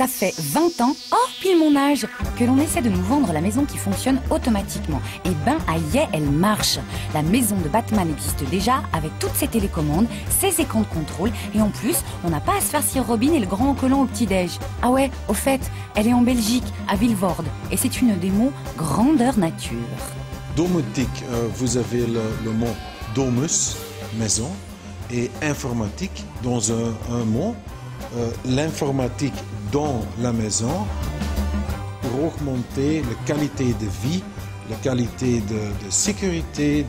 Ça fait 20 ans, pile mon âge, que l'on essaie de nous vendre la maison qui fonctionne automatiquement. Et ben, aïe, elle marche. La maison de Batman existe déjà avec toutes ses télécommandes, ses écrans de contrôle, et en plus, on n'a pas à se faire Sir Robin et le grand collant au petit-déj. Ah ouais, au fait, elle est en Belgique, à Vilvoorde, et c'est une démo grandeur nature. Domotique, vous avez le mot domus, maison, et informatique dans un mot. L'informatique dans la maison pour augmenter la qualité de vie, la qualité de sécurité.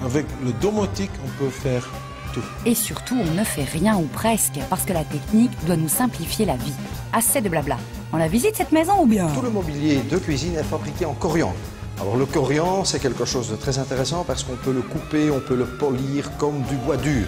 Avec le domotique, on peut faire tout. Et surtout, on ne fait rien ou presque, parce que la technique doit nous simplifier la vie. Assez de blabla. On la visite cette maison ou bien? Tout le mobilier de cuisine est fabriqué en coriandre. Alors le coriandre, c'est quelque chose de très intéressant parce qu'on peut le couper, on peut le polir comme du bois dur.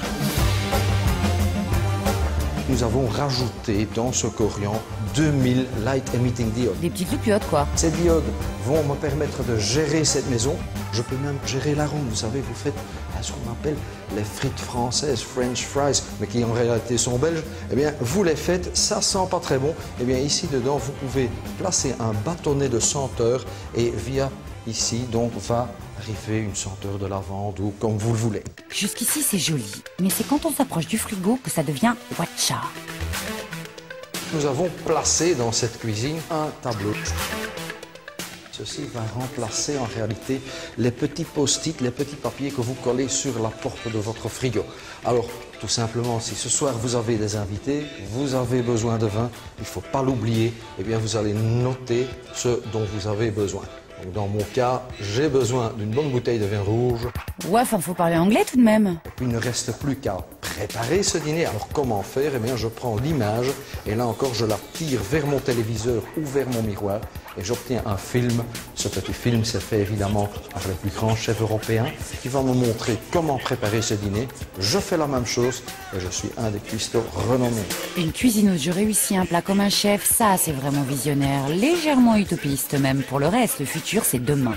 Nous avons rajouté dans ce coriandre 2000 light emitting diodes. Des petits clopiotes, quoi. Ces diodes vont me permettre de gérer cette maison. Je peux même gérer l'arôme. Vous savez, vous faites ce qu'on appelle les frites françaises, French fries, mais qui en réalité sont belges. Eh bien, vous les faites, ça sent pas très bon. Eh bien, ici dedans, vous pouvez placer un bâtonnet de senteur et via ici, donc, va arriver une senteur de lavande ou comme vous le voulez. Jusqu'ici, c'est joli, mais c'est quand on s'approche du frigo que ça devient watcha. Nous avons placé dans cette cuisine un tableau. Ceci va remplacer en réalité les petits post-it, les petits papiers que vous collez sur la porte de votre frigo. Alors, tout simplement, si ce soir vous avez des invités, vous avez besoin de vin, il ne faut pas l'oublier, eh bien vous allez noter ce dont vous avez besoin. Donc, dans mon cas, j'ai besoin d'une bonne bouteille de vin rouge. Ouais, enfin, faut parler anglais tout de même. Et puis, il ne reste plus qu'à préparer ce dîner. Alors, comment faire? Eh bien, je prends l'image et là encore, je la tire vers mon téléviseur ou vers mon miroir et j'obtiens un film. Ce petit film, c'est fait évidemment par les plus grands chefs européens qui va me montrer comment préparer ce dîner. Je fais la même chose et je suis un des cuistots renommés. Une cuisineuse, je réussis un plat comme un chef, ça, c'est vraiment visionnaire, légèrement utopiste même. Pour le reste, le futur, c'est demain.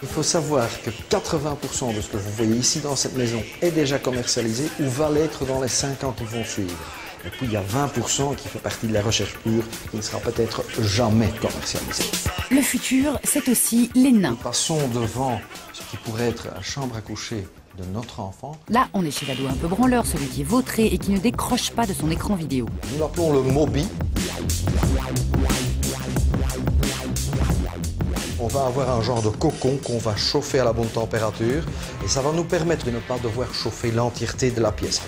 Il faut savoir que 80% de ce que vous voyez ici dans cette maison est déjà commercialisé ou va l'être dans les 5 ans qui vont suivre. Et puis il y a 20% qui fait partie de la recherche pure qui ne sera peut-être jamais commercialisé. Le futur, c'est aussi les nains. Passons devant ce qui pourrait être la chambre à coucher de notre enfant. Là, on est chez l'ado un peu branleur, celui qui est vautré et qui ne décroche pas de son écran vidéo. Nous l'appelons le Mobi. On va avoir un genre de cocon qu'on va chauffer à la bonne température et ça va nous permettre de ne pas devoir chauffer l'entièreté de la pièce.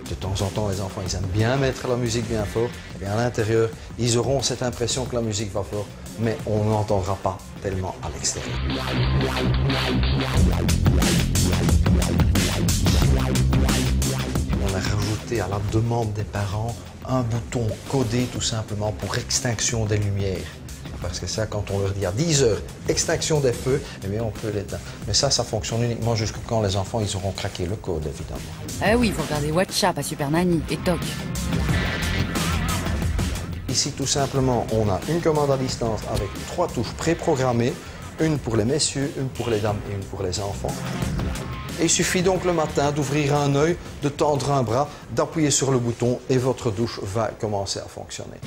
De temps en temps, les enfants, ils aiment bien mettre la musique bien fort. Et bien à l'intérieur, ils auront cette impression que la musique va fort, mais on n'entendra pas tellement à l'extérieur. On a rajouté à la demande des parents un bouton codé tout simplement pour extinction des lumières. Parce que ça, quand on leur dit à 10 heures, extinction des feux, eh bien on peut l'éteindre. Mais ça fonctionne uniquement jusqu'à quand les enfants ils auront craqué le code, évidemment. Ah oui, il faut regarder Watcha, pas Super Nanny, et toc. Ici, tout simplement, on a une commande à distance avec 3 touches préprogrammées, une pour les messieurs, une pour les dames et une pour les enfants. Et il suffit donc le matin d'ouvrir un œil, de tendre un bras, d'appuyer sur le bouton et votre douche va commencer à fonctionner.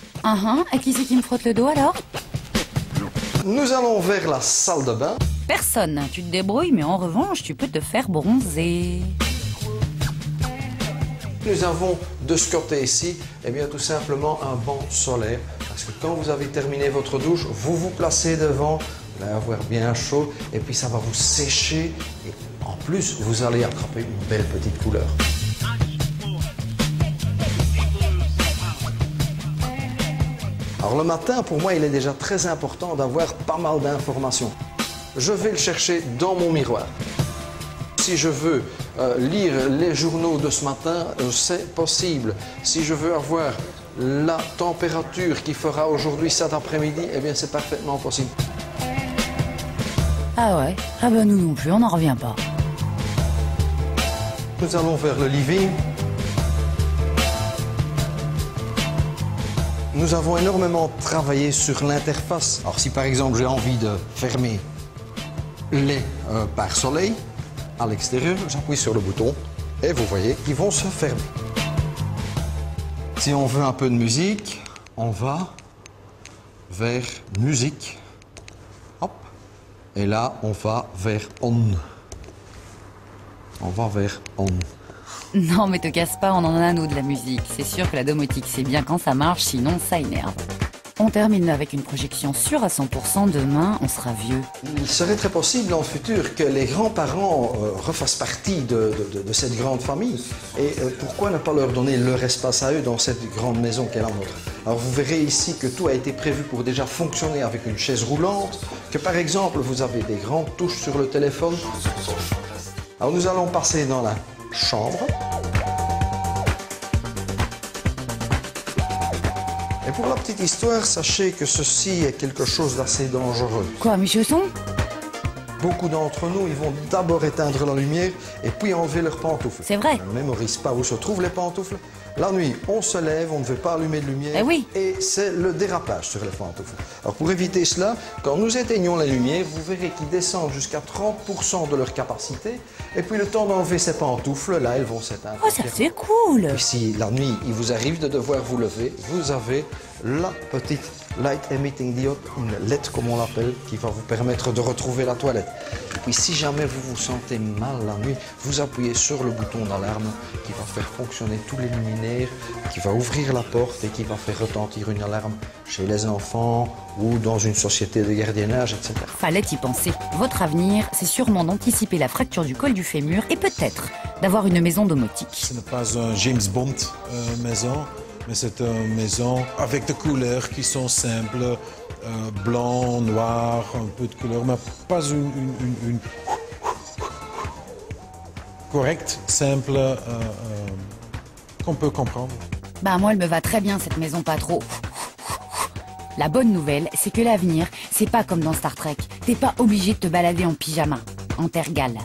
Et qui c'est qui me frotte le dos alors? Nous allons vers la salle de bain. Personne, tu te débrouilles, mais en revanche, tu peux te faire bronzer. Nous avons de ce côté ici, eh bien tout simplement un banc solaire. Parce que quand vous avez terminé votre douche, vous vous placez devant, vous allez avoir bien chaud, et puis ça va vous sécher. Et en plus, vous allez attraper une belle petite couleur. Alors le matin, pour moi, il est déjà très important d'avoir pas mal d'informations. Je vais le chercher dans mon miroir. Si je veux lire les journaux de ce matin, c'est possible. Si je veux avoir la température qui fera aujourd'hui cet après-midi, eh bien c'est parfaitement possible. Ah ouais? Ah ben nous non plus, on n'en revient pas. Nous allons vers le living. Nous avons énormément travaillé sur l'interface. Alors si par exemple j'ai envie de fermer les pare-soleil à l'extérieur, j'appuie sur le bouton et vous voyez qu'ils vont se fermer. Si on veut un peu de musique, on va vers musique. Hop. Et là, on va vers on. On va vers on. Non, mais te casse pas, on en a un autre de la musique. C'est sûr que la domotique, c'est bien quand ça marche, sinon ça énerve. On termine avec une projection sûre à 100%. Demain, on sera vieux. Il serait très possible en futur que les grands-parents refassent partie de cette grande famille. Et pourquoi ne pas leur donner leur espace à eux dans cette grande maison qu'est la nôtre? Alors vous verrez ici que tout a été prévu pour déjà fonctionner avec une chaise roulante, que par exemple vous avez des grandes touches sur le téléphone. Alors nous allons passer dans la chambre. Et pour la petite histoire, sachez que ceci est quelque chose d'assez dangereux. Quoi, mes chaussons? Beaucoup d'entre nous, ils vont d'abord éteindre la lumière et puis enlever leurs pantoufles. C'est vrai. On ne mémorise pas où se trouvent les pantoufles. La nuit, on se lève, on ne veut pas allumer de lumière. Eh oui. Et c'est le dérapage sur les pantoufles. Alors pour éviter cela, quand nous éteignons la lumière, vous verrez qu'ils descendent jusqu'à 30% de leur capacité. Et puis le temps d'enlever ces pantoufles, là, elles vont s'éteindre. Oh, ça c'est cool. Et si la nuit, il vous arrive de devoir vous lever, vous avez la petite Light Emitting Diode, une LED comme on l'appelle, qui va vous permettre de retrouver la toilette. Et puis si jamais vous vous sentez mal la nuit, vous appuyez sur le bouton d'alarme qui va faire fonctionner tous les luminaires, qui va ouvrir la porte et qui va faire retentir une alarme chez les enfants ou dans une société de gardiennage, etc. Fallait y penser. Votre avenir, c'est sûrement d'anticiper la fracture du col du fémur et peut-être d'avoir une maison domotique. Ce n'est pas un James Bond maison, mais c'est une maison avec des couleurs qui sont simples, blanc, noir, un peu de couleur, mais pas une correcte, simple, qu'on peut comprendre. Bah moi, elle me va très bien cette maison, pas trop. La bonne nouvelle, c'est que l'avenir, c'est pas comme dans Star Trek. T'es pas obligé de te balader en pyjama, en terre gale.